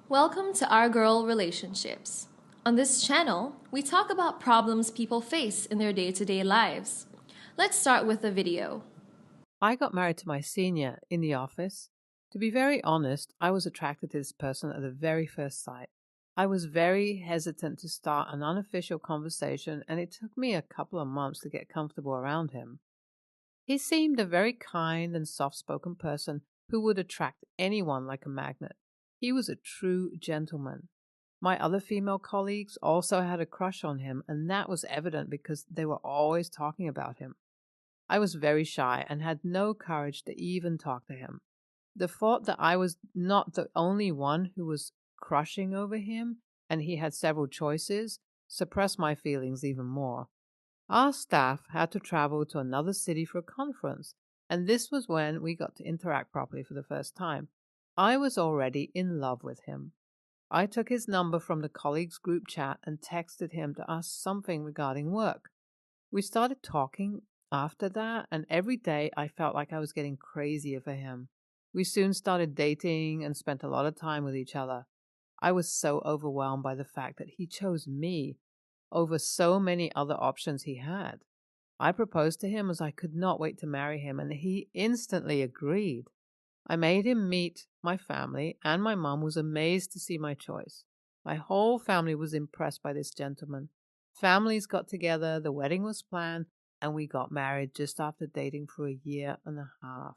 Welcome to Our Girl Relationships. On this channel, we talk about problems people face in their day-to-day lives. Let's start with a video. I got married to my senior in the office. To be very honest, I was attracted to this person at the very first sight. I was very hesitant to start an unofficial conversation, and it took me a couple of months to get comfortable around him. He seemed a very kind and soft-spoken person who would attract anyone like a magnet. He was a true gentleman. My other female colleagues also had a crush on him, and that was evident because they were always talking about him. I was very shy and had no courage to even talk to him. The thought that I was not the only one who was crushing over him, and he had several choices, suppressed my feelings even more. Our staff had to travel to another city for a conference, and this was when we got to interact properly for the first time. I was already in love with him. I took his number from the colleagues group chat and texted him to ask something regarding work. We started talking after that, and every day I felt like I was getting crazier for him. We soon started dating and spent a lot of time with each other. I was so overwhelmed by the fact that he chose me over so many other options he had. I proposed to him as I could not wait to marry him, and he instantly agreed. I made him meet my family, and my mom was amazed to see my choice. My whole family was impressed by this gentleman. Families got together, the wedding was planned, and we got married just after dating for a year and a half.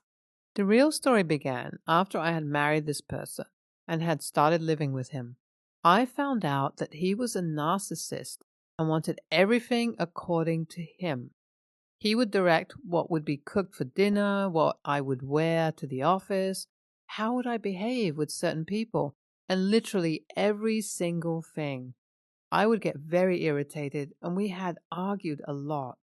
The real story began after I had married this person and had started living with him. I found out that he was a narcissist and wanted everything according to him. He would direct what would be cooked for dinner, what I would wear to the office, how would I behave with certain people, and literally every single thing. I would get very irritated, and we had argued a lot.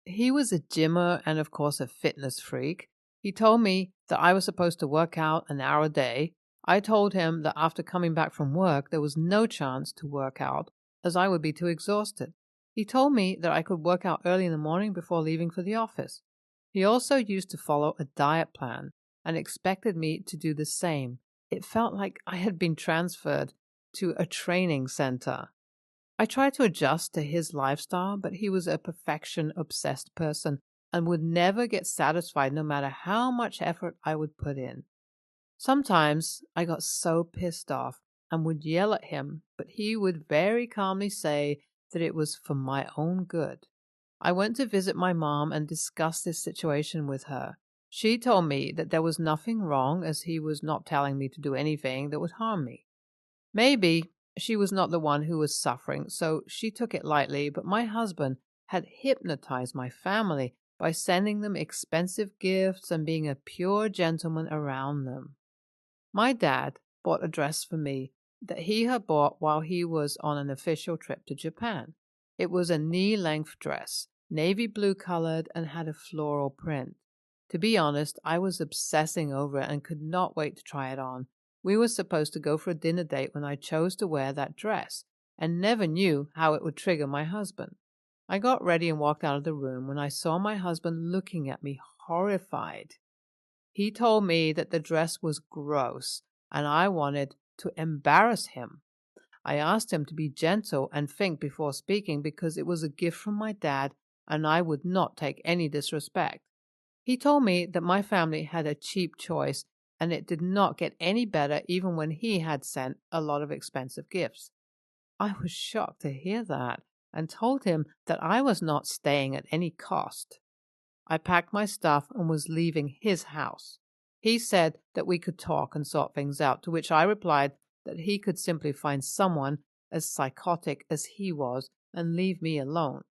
He was a gymmer and, of course, a fitness freak. He told me that I was supposed to work out an hour a day. I told him that after coming back from work, there was no chance to work out, as I would be too exhausted. He told me that I could work out early in the morning before leaving for the office. He also used to follow a diet plan and expected me to do the same. It felt like I had been transferred to a training center. I tried to adjust to his lifestyle, but he was a perfection-obsessed person and would never get satisfied no matter how much effort I would put in. Sometimes I got so pissed off and would yell at him, but he would very calmly say that it was for my own good. I went to visit my mom and discussed this situation with her. She told me that there was nothing wrong as he was not telling me to do anything that would harm me. Maybe she was not the one who was suffering, so she took it lightly, but my husband had hypnotized my family by sending them expensive gifts and being a pure gentleman around them. My dad bought a dress for me that he had bought while he was on an official trip to Japan. It was a knee-length dress, navy blue colored, and had a floral print. To be honest, I was obsessing over it and could not wait to try it on. We were supposed to go for a dinner date when I chose to wear that dress, and never knew how it would trigger my husband. I got ready and walked out of the room when I saw my husband looking at me horrified. He told me that the dress was gross, and I wanted to embarrass him. I asked him to be gentle and think before speaking because it was a gift from my dad, and I would not take any disrespect. He told me that my family had a cheap choice, and it did not get any better even when he had sent a lot of expensive gifts. I was shocked to hear that, and told him that I was not staying at any cost. I packed my stuff and was leaving his house. He said that we could talk and sort things out, to which I replied that he could simply find someone as psychotic as he was and leave me alone.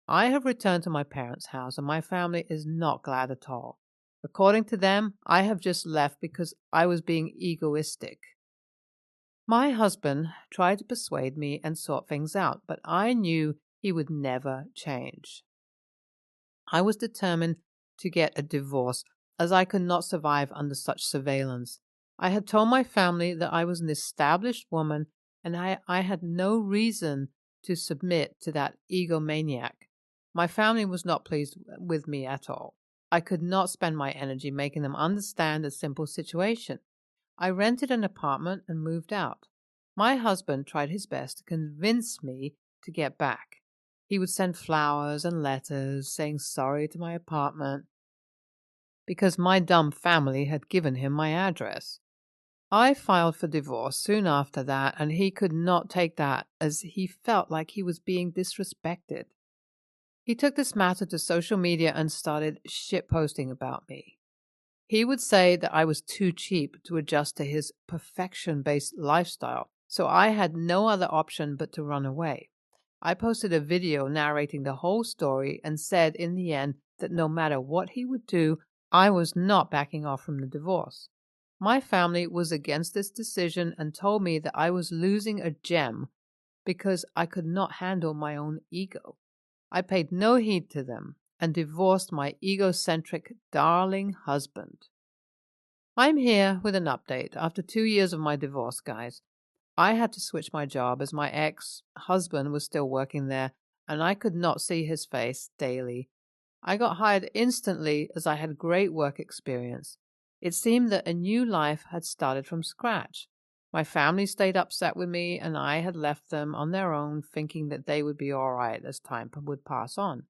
I have returned to my parents' house, and my family is not glad at all. According to them, I have just left because I was being egoistic. My husband tried to persuade me and sort things out, but I knew he would never change. I was determined to get a divorce, as I could not survive under such surveillance. I had told my family that I was an established woman, and I had no reason to submit to that egomaniac. My family was not pleased with me at all. I could not spend my energy making them understand a simple situation. I rented an apartment and moved out. My husband tried his best to convince me to get back. He would send flowers and letters saying sorry to my apartment because my dumb family had given him my address. I filed for divorce soon after that, and he could not take that as he felt like he was being disrespected. He took this matter to social media and started shitposting about me. He would say that I was too cheap to adjust to his perfection-based lifestyle, so I had no other option but to run away. I posted a video narrating the whole story and said in the end that no matter what he would do, I was not backing off from the divorce. My family was against this decision and told me that I was losing a gem because I could not handle my own ego. I paid no heed to them and divorced my egocentric, darling husband. I'm here with an update after 2 years of my divorce, guys. I had to switch my job as my ex-husband was still working there and I could not see his face daily. I got hired instantly as I had great work experience. It seemed that a new life had started from scratch. My family stayed upset with me and I had left them on their own thinking that they would be all right as time would pass on.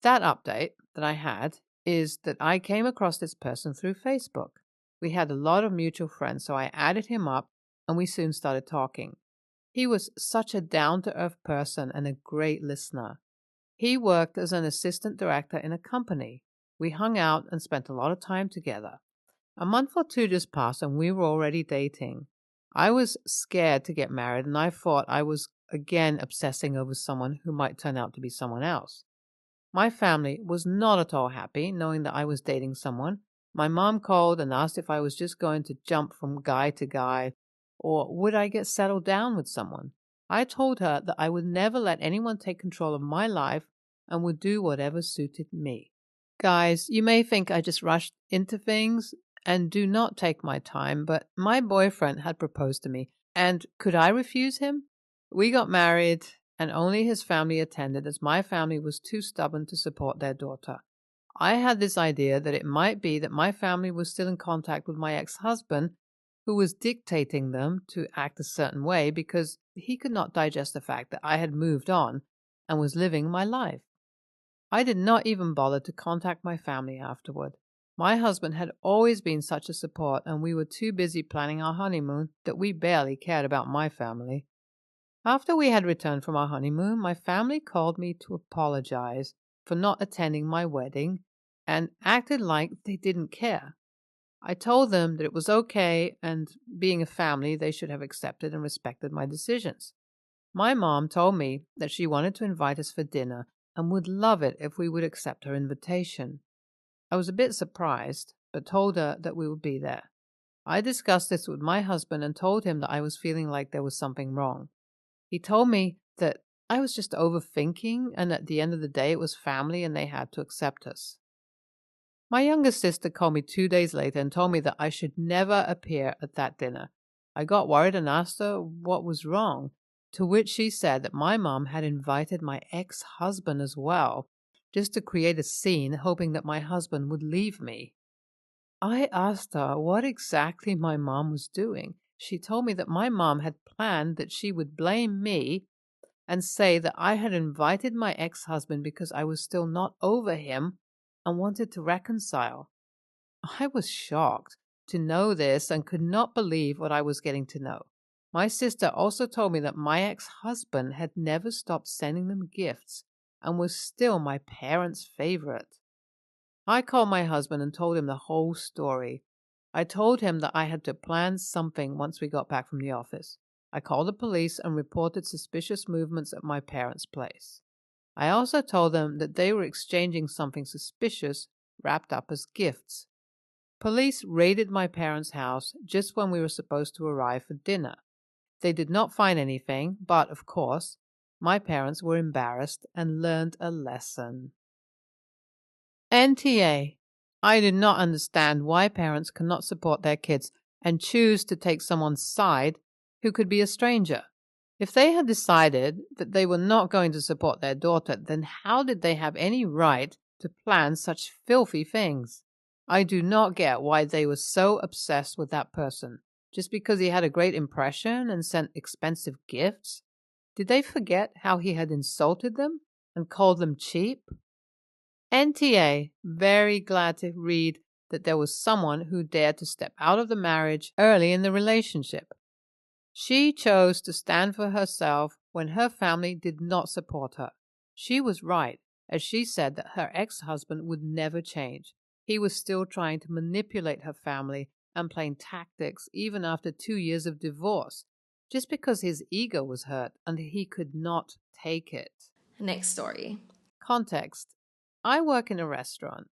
That update that I had is that I came across this person through Facebook. We had a lot of mutual friends, so I added him up and we soon started talking. He was such a down-to-earth person and a great listener. He worked as an assistant director in a company. We hung out and spent a lot of time together. A month or two just passed and we were already dating. I was scared to get married and I thought I was again obsessing over someone who might turn out to be someone else. My family was not at all happy knowing that I was dating someone. My mom called and asked if I was just going to jump from guy to guy or would I get settled down with someone. I told her that I would never let anyone take control of my life and would do whatever suited me. Guys, you may think I just rushed into things and do not take my time, but my boyfriend had proposed to me, and could I refuse him? We got married, and only his family attended as my family was too stubborn to support their daughter. I had this idea that it might be that my family was still in contact with my ex-husband, who was dictating them to act a certain way because he could not digest the fact that I had moved on and was living my life. I did not even bother to contact my family afterward. My husband had always been such a support, and we were too busy planning our honeymoon that we barely cared about my family. After we had returned from our honeymoon, my family called me to apologize for not attending my wedding and acted like they didn't care. I told them that it was okay, and being a family, they should have accepted and respected my decisions. My mom told me that she wanted to invite us for dinner and would love it if we would accept her invitation. I was a bit surprised, but told her that we would be there. I discussed this with my husband and told him that I was feeling like there was something wrong. He told me that I was just overthinking and at the end of the day it was family and they had to accept us. My younger sister called me 2 days later and told me that I should never appear at that dinner. I got worried and asked her what was wrong, to which she said that my mom had invited my ex-husband as well, just to create a scene, hoping that my husband would leave me. I asked her what exactly my mom was doing. She told me that my mom had planned that she would blame me and say that I had invited my ex-husband because I was still not over him and wanted to reconcile. I was shocked to know this and could not believe what I was getting to know. My sister also told me that my ex-husband had never stopped sending them gifts and was still my parents' favorite. I called my husband and told him the whole story. I told him that I had to plan something once we got back from the office. I called the police and reported suspicious movements at my parents' place. I also told them that they were exchanging something suspicious wrapped up as gifts. Police raided my parents' house just when we were supposed to arrive for dinner. They did not find anything, but, of course, my parents were embarrassed and learned a lesson. NTA. I do not understand why parents cannot support their kids and choose to take someone's side who could be a stranger. If they had decided that they were not going to support their daughter, then how did they have any right to plan such filthy things. I do not get why they were so obsessed with that person. Just because he had a great impression and sent expensive gifts? Did they forget how he had insulted them and called them cheap? NTA, very glad to read that there was someone who dared to step out of the marriage early in the relationship. She chose to stand for herself when her family did not support her. She was right, as she said that her ex-husband would never change. He was still trying to manipulate her family and playing tactics even after 2 years of divorce, just because his ego was hurt and he could not take it. Next story. Context. I work in a restaurant.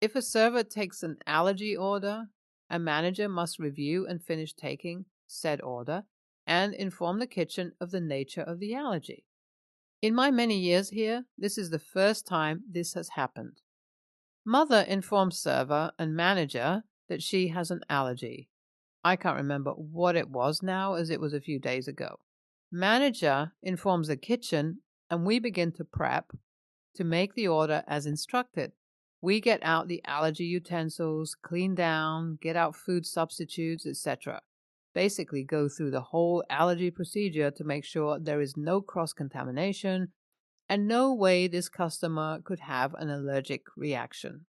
If a server takes an allergy order, a manager must review and finish taking said order and inform the kitchen of the nature of the allergy. In my many years here, this is the first time this has happened. Mother informs server and manager that she has an allergy. I can't remember what it was now, as it was a few days ago. Manager informs the kitchen, and we begin to prep to make the order as instructed. We get out the allergy utensils, clean down, get out food substitutes, etc. Basically go through the whole allergy procedure to make sure there is no cross-contamination and no way this customer could have an allergic reaction.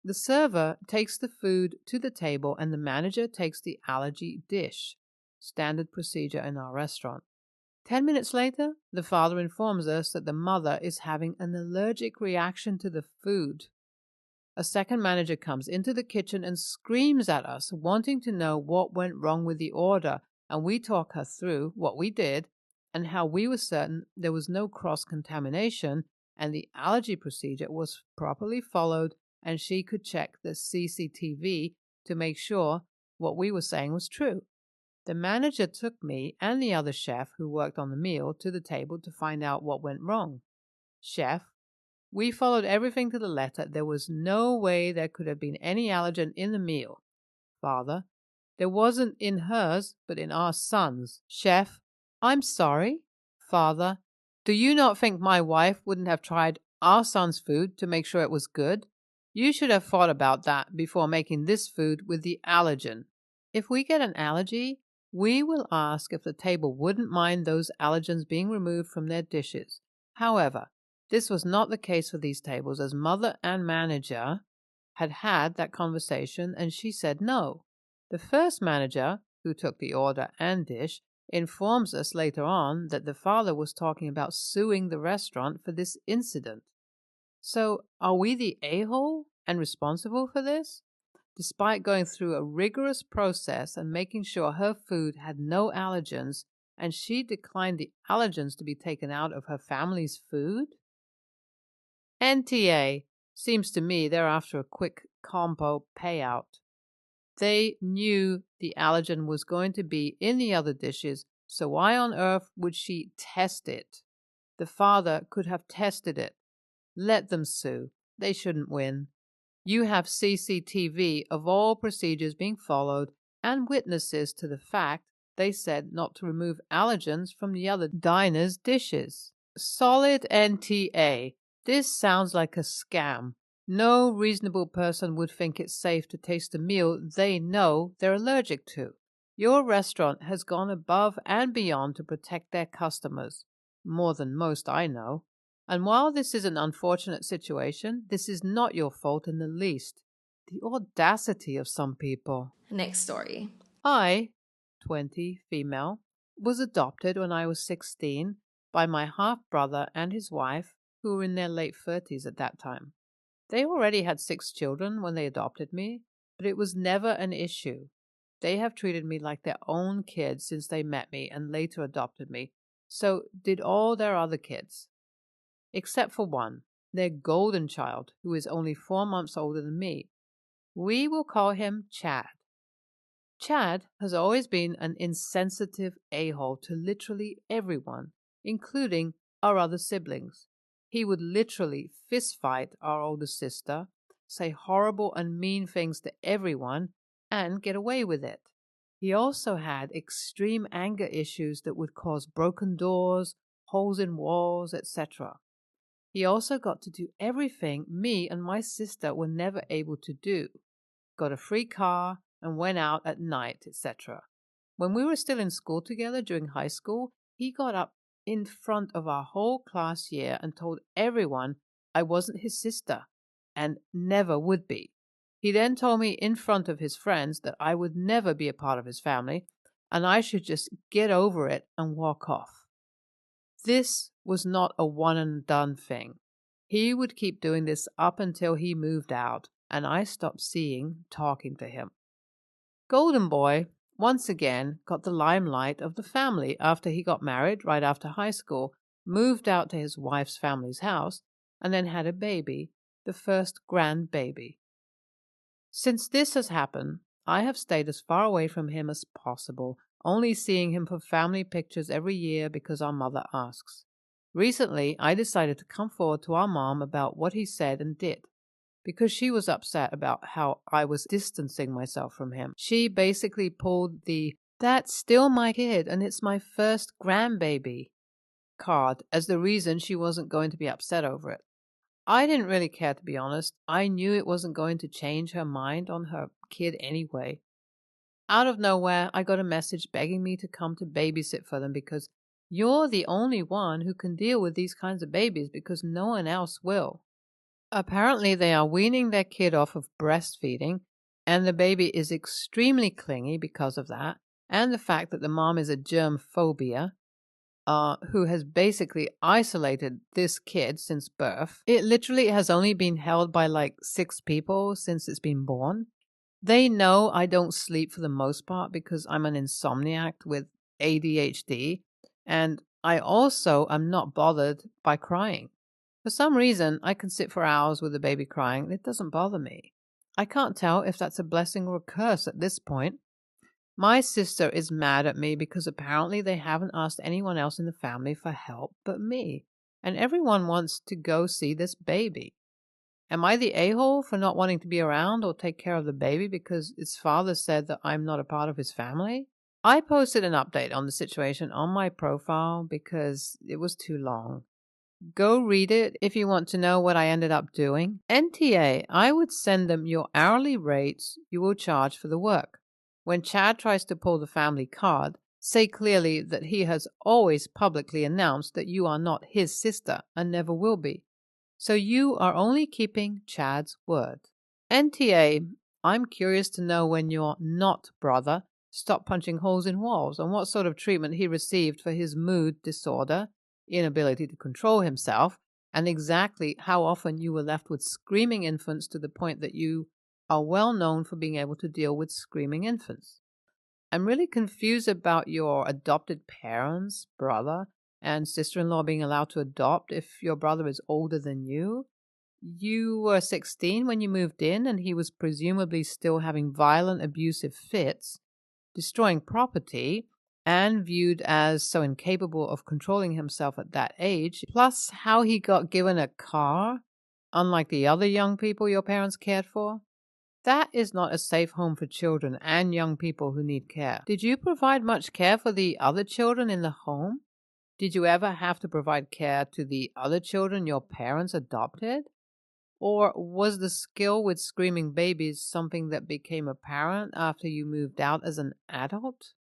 The server takes the food to the table and the manager takes the allergy dish, standard procedure in our restaurant. 10 minutes later, the father informs us that the mother is having an allergic reaction to the food. A second manager comes into the kitchen and screams at us, wanting to know what went wrong with the order, and we talk her through what we did and how we were certain there was no cross-contamination and the allergy procedure was properly followed and she could check the CCTV to make sure what we were saying was true. The manager took me and the other chef who worked on the meal to the table to find out what went wrong. Chef, we followed everything to the letter. There was no way there could have been any allergen in the meal. Father, there wasn't in hers, but in our son's. Chef, I'm sorry. Father, do you not think my wife wouldn't have tried our son's food to make sure it was good? You should have thought about that before making this food with the allergen. If we get an allergy, we will ask if the table wouldn't mind those allergens being removed from their dishes. However, this was not the case for these tables, as mother and manager had that conversation and she said no. The first manager, who took the order and dish, informs us later on that the father was talking about suing the restaurant for this incident. So, are we the a-hole and responsible for this? Despite going through a rigorous process and making sure her food had no allergens, and she declined the allergens to be taken out of her family's food? NTA, seems to me they're after a quick compo payout. They knew the allergen was going to be in the other dishes, so why on earth would she test it? The father could have tested it. Let them sue. They shouldn't win. You have CCTV of all procedures being followed and witnesses to the fact they said not to remove allergens from the other diners' dishes. Solid NTA. This sounds like a scam. No reasonable person would think it's safe to taste a meal they know they're allergic to. Your restaurant has gone above and beyond to protect their customers, more than most I know. And while this is an unfortunate situation, this is not your fault in the least. The audacity of some people. Next story. I, 20, female, was adopted when I was 16 by my half-brother and his wife, who were in their late 30s at that time. They already had 6 children when they adopted me, but it was never an issue. They have treated me like their own kids since they met me and later adopted me. So did all their other kids. Except for one, their golden child, who is only 4 months older than me. We will call him Chad. Chad has always been an insensitive a-hole to literally everyone, including our other siblings. He would literally fistfight our older sister, say horrible and mean things to everyone, and get away with it. He also had extreme anger issues that would cause broken doors, holes in walls, etc. He also got to do everything me and my sister were never able to do. Got a free car and went out at night, etc. When we were still in school together during high school, he got up in front of our whole class year and told everyone I wasn't his sister and never would be. He then told me in front of his friends that I would never be a part of his family and I should just get over it and walk off. This was not a one and done thing. He would keep doing this up until he moved out and I stopped talking to him. Golden Boy, once again, got the limelight of the family after he got married right after high school, moved out to his wife's family's house, and then had a baby, the first grandbaby. Since this has happened, I have stayed as far away from him as possible, only seeing him for family pictures every year because our mother asks. Recently, I decided to come forward to our mom about what he said and did, because she was upset about how I was distancing myself from him. She basically pulled the "that's still my kid and it's my first grandbaby" card as the reason she wasn't going to be upset over it. I didn't really care, to be honest. I knew it wasn't going to change her mind on her kid anyway. Out of nowhere, I got a message begging me to come to babysit for them because you're the only one who can deal with these kinds of babies because no one else will. Apparently, they are weaning their kid off of breastfeeding, and the baby is extremely clingy because of that, and the fact that the mom is a germ phobia, who has basically isolated this kid since birth. It literally has only been held by like 6 people since it's been born. They know I don't sleep for the most part because I'm an insomniac with ADHD, and I also am not bothered by crying. For some reason, I can sit for hours with the baby crying. It doesn't bother me. I can't tell if that's a blessing or a curse at this point. My sister is mad at me because apparently they haven't asked anyone else in the family for help but me, and everyone wants to go see this baby. Am I the a-hole for not wanting to be around or take care of the baby because its father said that I'm not a part of his family? I posted an update on the situation on my profile because it was too long. Go read it if you want to know what I ended up doing. NTA, I would send them your hourly rates you will charge for the work. When Chad tries to pull the family card, say clearly that he has always publicly announced that you are not his sister and never will be. So you are only keeping Chad's word. NTA, I'm curious to know when your not brother stopped punching holes in walls and what sort of treatment he received for his mood disorder, inability to control himself, and exactly how often you were left with screaming infants to the point that you are well known for being able to deal with screaming infants. I'm really confused about your adopted parents, brother, and sister-in-law being allowed to adopt if your brother is older than you. You were 16 when you moved in, and he was presumably still having violent, abusive fits, destroying property, and viewed as so incapable of controlling himself at that age, plus how he got given a car, unlike the other young people your parents cared for. That is not a safe home for children and young people who need care. Did you provide much care for the other children in the home? Did you ever have to provide care to the other children your parents adopted? Or was the skill with screaming babies something that became apparent after you moved out as an adult?